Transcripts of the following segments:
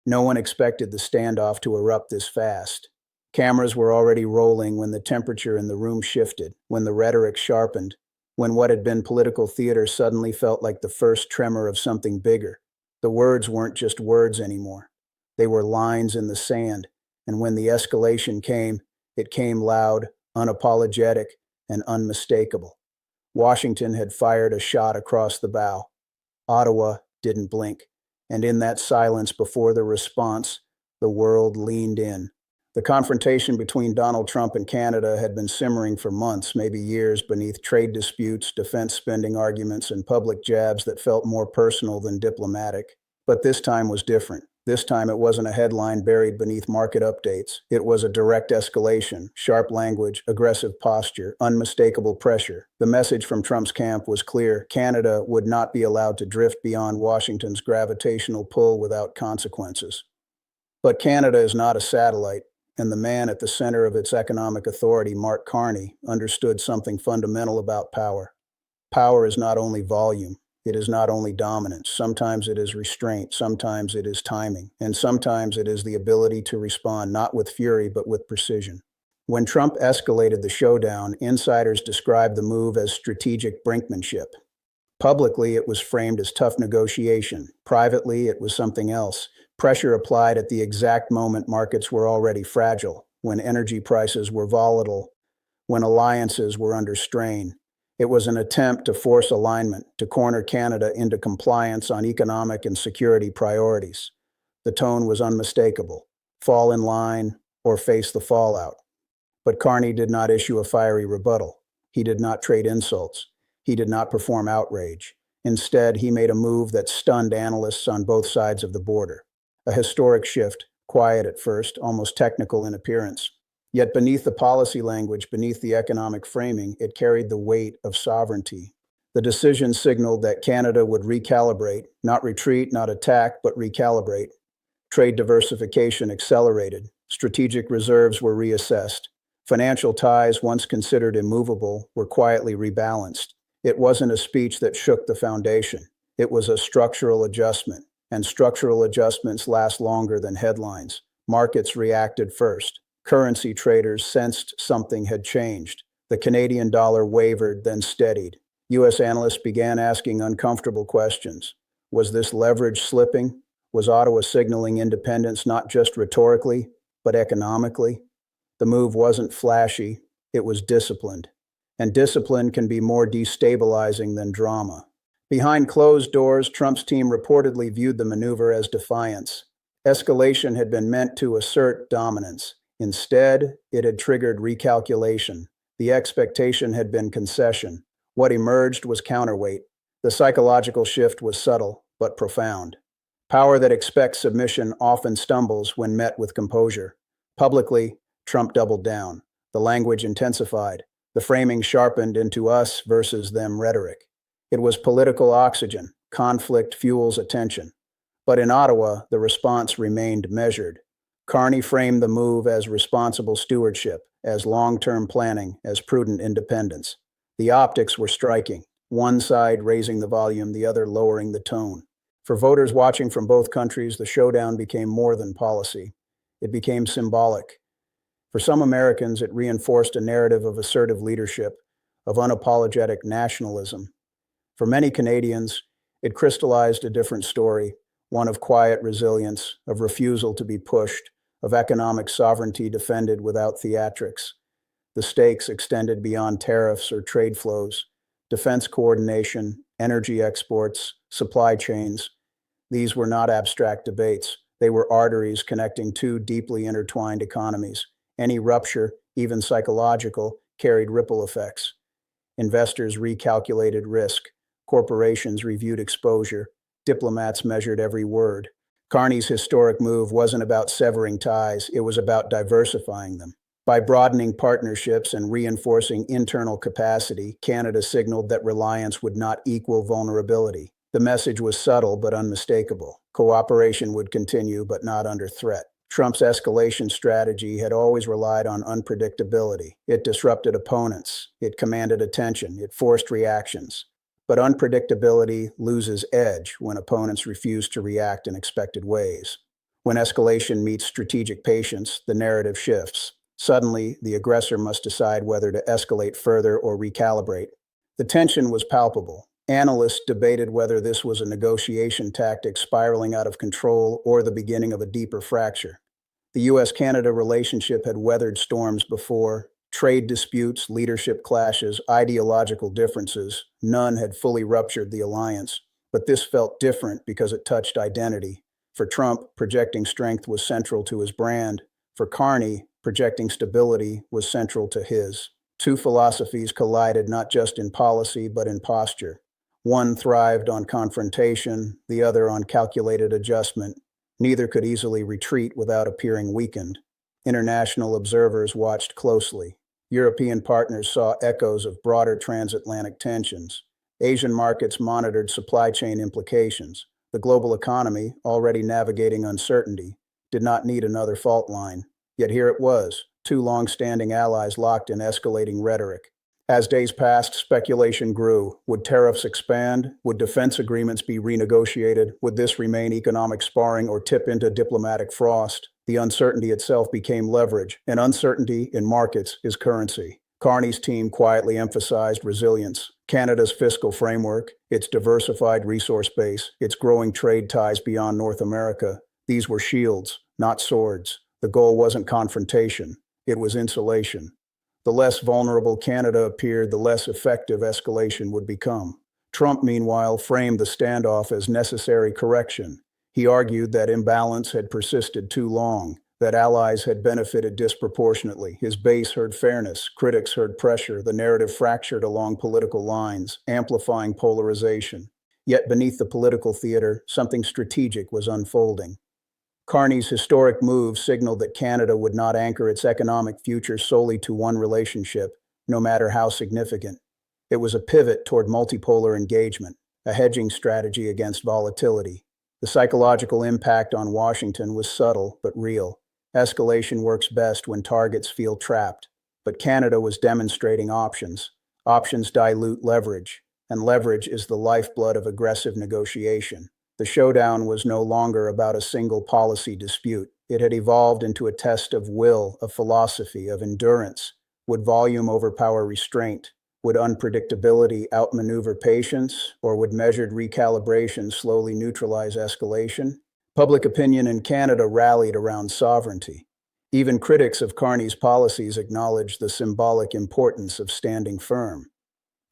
No one expected the standoff to erupt this fast. Cameras were already rolling when the temperature in the room shifted, when the rhetoric sharpened, when what had been political theater suddenly felt like the first tremor of something bigger. The words weren't just words anymore. They were lines in the sand, and when the escalation came, it came loud, unapologetic, and unmistakable. Washington had fired a shot across the bow. Ottawa didn't blink, and in that silence before the response, the world leaned in. The confrontation between Donald Trump and Canada had been simmering for months, maybe years, beneath trade disputes, defense spending arguments, and public jabs that felt more personal than diplomatic. But this time was different. This time it wasn't a headline buried beneath market updates. It was a direct escalation, sharp language, aggressive posture, unmistakable pressure. The message from Trump's camp was clear. Canada would not be allowed to drift beyond Washington's gravitational pull without consequences. But Canada is not a satellite, and the man at the center of its economic authority, Mark Carney, understood something fundamental about power. Power is not only volume. It is not only dominance. Sometimes it is restraint, sometimes it is timing, and sometimes it is the ability to respond not with fury but with precision. When Trump escalated the showdown, insiders described the move as strategic brinkmanship. Publicly, it was framed as tough negotiation. Privately, it was something else. Pressure applied at the exact moment markets were already fragile, when energy prices were volatile, when alliances were under strain. It was an attempt to force alignment, to corner Canada into compliance on economic and security priorities. The tone was unmistakable. Fall in line or face the fallout. But Carney did not issue a fiery rebuttal. He did not trade insults. He did not perform outrage. Instead, he made a move that stunned analysts on both sides of the border. A historic shift, quiet at first, almost technical in appearance. Yet beneath the policy language, beneath the economic framing, it carried the weight of sovereignty. The decision signaled that Canada would recalibrate, not retreat, not attack, but recalibrate. Trade diversification accelerated. Strategic reserves were reassessed. Financial ties, once considered immovable, were quietly rebalanced. It wasn't a speech that shook the foundation. It was a structural adjustment, and structural adjustments last longer than headlines. Markets reacted first. Currency traders sensed something had changed. The Canadian dollar wavered, then steadied. U.S. analysts began asking uncomfortable questions. Was this leverage slipping? Was Ottawa signaling independence not just rhetorically, but economically? The move wasn't flashy, it was disciplined. And discipline can be more destabilizing than drama. Behind closed doors, Trump's team reportedly viewed the maneuver as defiance. Escalation had been meant to assert dominance. Instead, it had triggered recalculation. The expectation had been concession. What emerged was counterweight. The psychological shift was subtle, but profound. Power that expects submission often stumbles when met with composure. Publicly, Trump doubled down. The language intensified. The framing sharpened into us versus them rhetoric. It was political oxygen. Conflict fuels attention. But in Ottawa, the response remained measured. Carney framed the move as responsible stewardship, as long-term planning, as prudent independence. The optics were striking, one side raising the volume, the other lowering the tone. For voters watching from both countries, the showdown became more than policy. It became symbolic. For some Americans, it reinforced a narrative of assertive leadership, of unapologetic nationalism. For many Canadians, it crystallized a different story, one of quiet resilience, of refusal to be pushed, of economic sovereignty defended without theatrics. The stakes extended beyond tariffs or trade flows, defense coordination, energy exports, supply chains. These were not abstract debates. They were arteries connecting two deeply intertwined economies. Any rupture, even psychological, carried ripple effects. Investors recalculated risk. Corporations reviewed exposure. Diplomats measured every word. Carney's historic move wasn't about severing ties, it was about diversifying them. By broadening partnerships and reinforcing internal capacity, Canada signaled that reliance would not equal vulnerability. The message was subtle but unmistakable. Cooperation would continue, but not under threat. Trump's escalation strategy had always relied on unpredictability. It disrupted opponents, it commanded attention, it forced reactions. But unpredictability loses edge when opponents refuse to react in expected ways. When escalation meets strategic patience, the narrative shifts. Suddenly, the aggressor must decide whether to escalate further or recalibrate. The tension was palpable. Analysts debated whether this was a negotiation tactic spiraling out of control or the beginning of a deeper fracture. The US-Canada relationship had weathered storms before. Trade disputes, leadership clashes, ideological differences, none had fully ruptured the alliance. But this felt different because it touched identity. For Trump, projecting strength was central to his brand. For Carney, projecting stability was central to his. Two philosophies collided not just in policy but in posture. One thrived on confrontation, the other on calculated adjustment. Neither could easily retreat without appearing weakened. International observers watched closely. European partners saw echoes of broader transatlantic tensions. Asian markets monitored supply chain implications. The global economy, already navigating uncertainty, did not need another fault line. Yet here it was, two long-standing allies locked in escalating rhetoric. As days passed, speculation grew. Would tariffs expand? Would defense agreements be renegotiated? Would this remain economic sparring or tip into diplomatic frost? The uncertainty itself became leverage, and uncertainty in markets is currency. Carney's team quietly emphasized resilience. Canada's fiscal framework, its diversified resource base, its growing trade ties beyond North America, these were shields, not swords. The goal wasn't confrontation, it was insulation. The less vulnerable Canada appeared, the less effective escalation would become. Trump, meanwhile, framed the standoff as necessary correction. He argued that imbalance had persisted too long, that allies had benefited disproportionately. His base heard fairness, critics heard pressure, the narrative fractured along political lines, amplifying polarization. Yet beneath the political theater, something strategic was unfolding. Carney's historic move signaled that Canada would not anchor its economic future solely to one relationship, no matter how significant. It was a pivot toward multipolar engagement, a hedging strategy against volatility. The psychological impact on Washington was subtle but real. Escalation works best when targets feel trapped. But Canada was demonstrating options. Options dilute leverage, and leverage is the lifeblood of aggressive negotiation. The showdown was no longer about a single policy dispute. It had evolved into a test of will, of philosophy, of endurance. Would volume overpower restraint? Would unpredictability outmaneuver patience? Or would measured recalibration slowly neutralize escalation? Public opinion in Canada rallied around sovereignty. Even critics of Carney's policies acknowledged the symbolic importance of standing firm.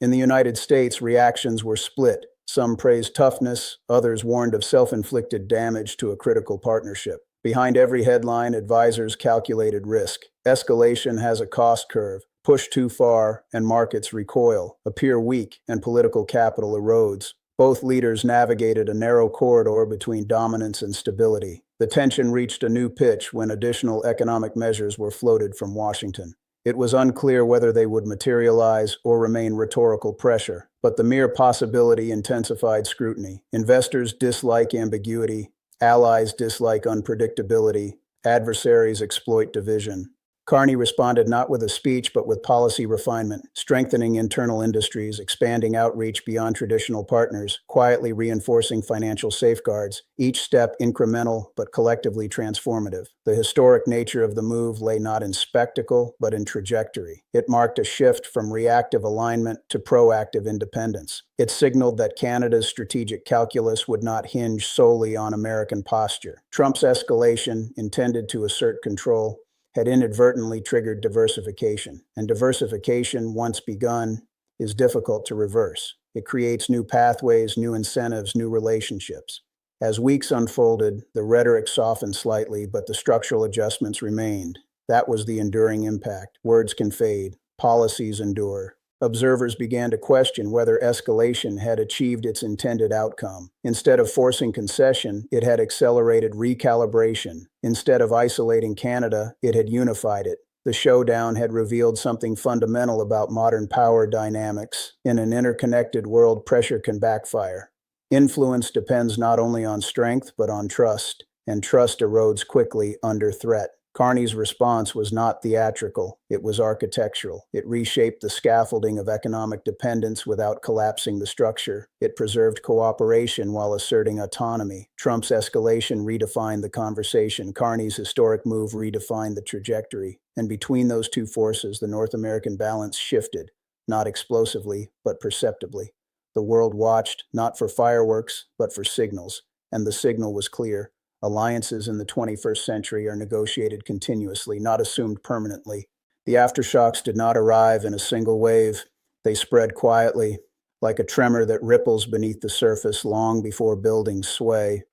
In the United States, reactions were split. Some praised toughness, others warned of self-inflicted damage to a critical partnership. Behind every headline, advisors calculated risk. Escalation has a cost curve. Push too far, and markets recoil. Appear weak, and political capital erodes. Both leaders navigated a narrow corridor between dominance and stability. The tension reached a new pitch when additional economic measures were floated from Washington. It was unclear whether they would materialize or remain rhetorical pressure, but the mere possibility intensified scrutiny. Investors dislike ambiguity, allies dislike unpredictability, adversaries exploit division. Carney responded not with a speech but with policy refinement, strengthening internal industries, expanding outreach beyond traditional partners, quietly reinforcing financial safeguards, each step incremental but collectively transformative. The historic nature of the move lay not in spectacle but in trajectory. It marked a shift from reactive alignment to proactive independence. It signaled that Canada's strategic calculus would not hinge solely on American posture. Trump's escalation, intended to assert control, had inadvertently triggered diversification. And diversification, once begun, is difficult to reverse. It creates new pathways, new incentives, new relationships. As weeks unfolded, the rhetoric softened slightly, but the structural adjustments remained. That was the enduring impact. Words can fade, policies endure. Observers began to question whether escalation had achieved its intended outcome. Instead of forcing concession, it had accelerated recalibration. Instead of isolating Canada, it had unified it. The showdown had revealed something fundamental about modern power dynamics. In an interconnected world, pressure can backfire. Influence depends not only on strength, but on trust, and trust erodes quickly under threat. Carney's response was not theatrical, it was architectural. It reshaped the scaffolding of economic dependence without collapsing the structure. It preserved cooperation while asserting autonomy. Trump's escalation redefined the conversation. Carney's historic move redefined the trajectory. And between those two forces, the North American balance shifted, not explosively, but perceptibly. The world watched, not for fireworks, but for signals. And the signal was clear. Alliances in the 21st century are negotiated continuously, not assumed permanently. The aftershocks did not arrive in a single wave. They spread quietly, like a tremor that ripples beneath the surface long before buildings sway.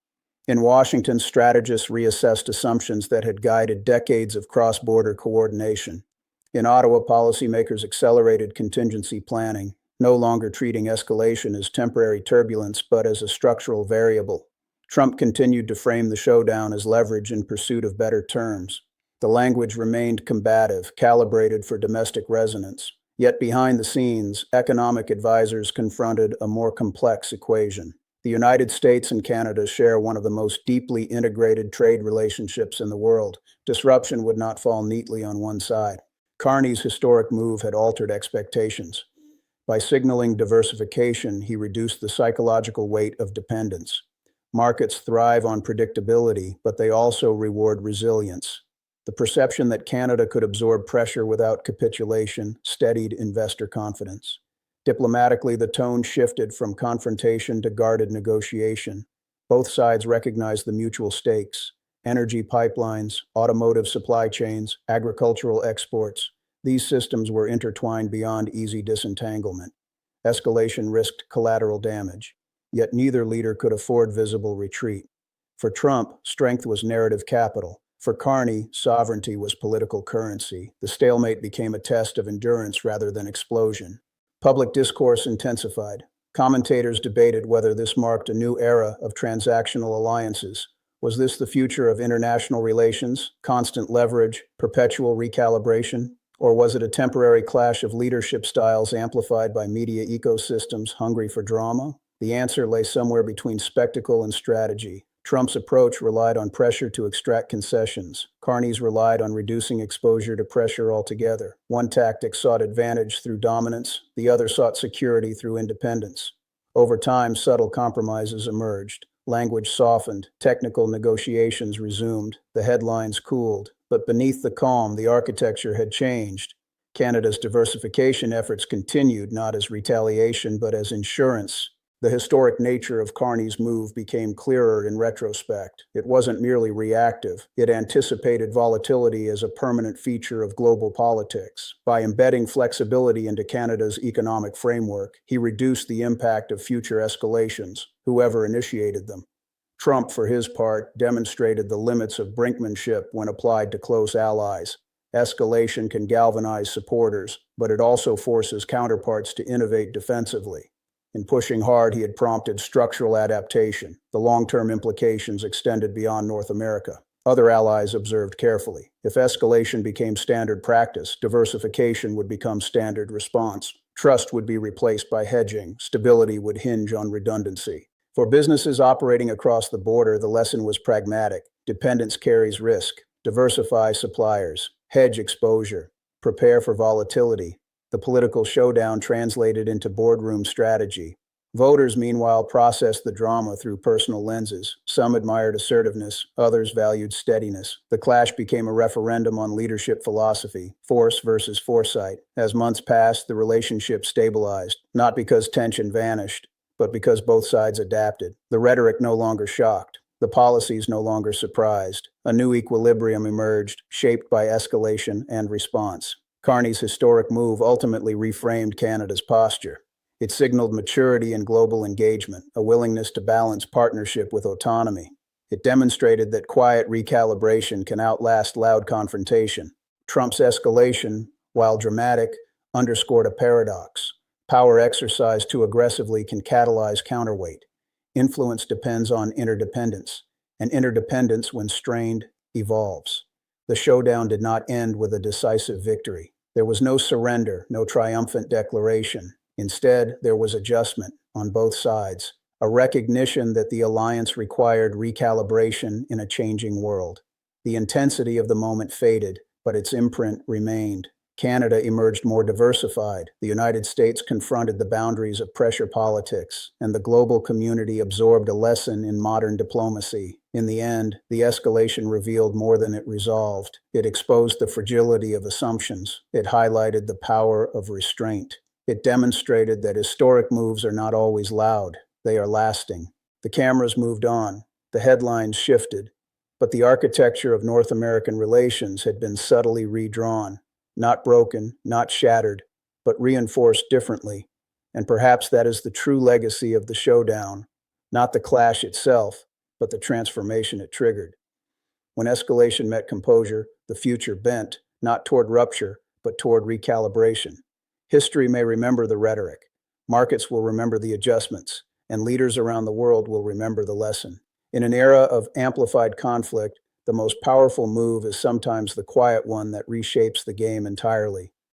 In Washington, strategists reassessed assumptions that had guided decades of cross-border coordination. In Ottawa, policymakers accelerated contingency planning, no longer treating escalation as temporary turbulence but as a structural variable. Trump continued to frame the showdown as leverage in pursuit of better terms. The language remained combative, calibrated for domestic resonance. Yet behind the scenes, economic advisors confronted a more complex equation. The United States and Canada share one of the most deeply integrated trade relationships in the world. Disruption would not fall neatly on one side. Carney's historic move had altered expectations. By signaling diversification, he reduced the psychological weight of dependence. Markets thrive on predictability, but they also reward resilience. The perception that Canada could absorb pressure without capitulation steadied investor confidence. Diplomatically, the tone shifted from confrontation to guarded negotiation. Both sides recognized the mutual stakes: energy pipelines, automotive supply chains, agricultural exports. These systems were intertwined beyond easy disentanglement. Escalation risked collateral damage. Yet neither leader could afford visible retreat. For Trump, strength was narrative capital. For Carney, sovereignty was political currency. The stalemate became a test of endurance rather than explosion. Public discourse intensified. Commentators debated whether this marked a new era of transactional alliances. Was this the future of international relations, constant leverage, perpetual recalibration? Or was it a temporary clash of leadership styles amplified by media ecosystems hungry for drama? The answer lay somewhere between spectacle and strategy. Trump's approach relied on pressure to extract concessions. Carney's relied on reducing exposure to pressure altogether. One tactic sought advantage through dominance, the other sought security through independence. Over time, subtle compromises emerged. Language softened, technical negotiations resumed, the headlines cooled. But beneath the calm, the architecture had changed. Canada's diversification efforts continued not as retaliation but as insurance. The historic nature of Carney's move became clearer in retrospect. It wasn't merely reactive. It anticipated volatility as a permanent feature of global politics. By embedding flexibility into Canada's economic framework, he reduced the impact of future escalations, whoever initiated them. Trump, for his part, demonstrated the limits of brinkmanship when applied to close allies. Escalation can galvanize supporters, but it also forces counterparts to innovate defensively. In pushing hard, he had prompted structural adaptation. The long-term implications extended beyond North America. Other allies observed carefully. If escalation became standard practice, diversification would become standard response. Trust would be replaced by hedging. Stability would hinge on redundancy. For businesses operating across the border, the lesson was pragmatic. Dependence carries risk. Diversify suppliers. Hedge exposure. Prepare for volatility. The political showdown translated into boardroom strategy. Voters, meanwhile, processed the drama through personal lenses. Some admired assertiveness, others valued steadiness. The clash became a referendum on leadership philosophy, force versus foresight. As months passed, the relationship stabilized, not because tension vanished, but because both sides adapted. The rhetoric no longer shocked. The policies no longer surprised. A new equilibrium emerged, shaped by escalation and response. Carney's historic move ultimately reframed Canada's posture. It signaled maturity in global engagement, a willingness to balance partnership with autonomy. It demonstrated that quiet recalibration can outlast loud confrontation. Trump's escalation, while dramatic, underscored a paradox. Power exercised too aggressively can catalyze counterweight. Influence depends on interdependence, and interdependence, when strained, evolves. The showdown did not end with a decisive victory. There was no surrender, no triumphant declaration. Instead, there was adjustment on both sides, a recognition that the alliance required recalibration in a changing world. The intensity of the moment faded, but its imprint remained. Canada emerged more diversified. The United States confronted the boundaries of pressure politics, and the global community absorbed a lesson in modern diplomacy. In the end, the escalation revealed more than it resolved. It exposed the fragility of assumptions. It highlighted the power of restraint. It demonstrated that historic moves are not always loud. They are lasting. The cameras moved on. The headlines shifted. But the architecture of North American relations had been subtly redrawn. Not broken, not shattered, but reinforced differently. And perhaps that is the true legacy of the showdown, not the clash itself, but the transformation it triggered. When escalation met composure, the future bent, not toward rupture, but toward recalibration. History may remember the rhetoric, markets will remember the adjustments, and leaders around the world will remember the lesson. In an era of amplified conflict, the most powerful move is sometimes the quiet one that reshapes the game entirely.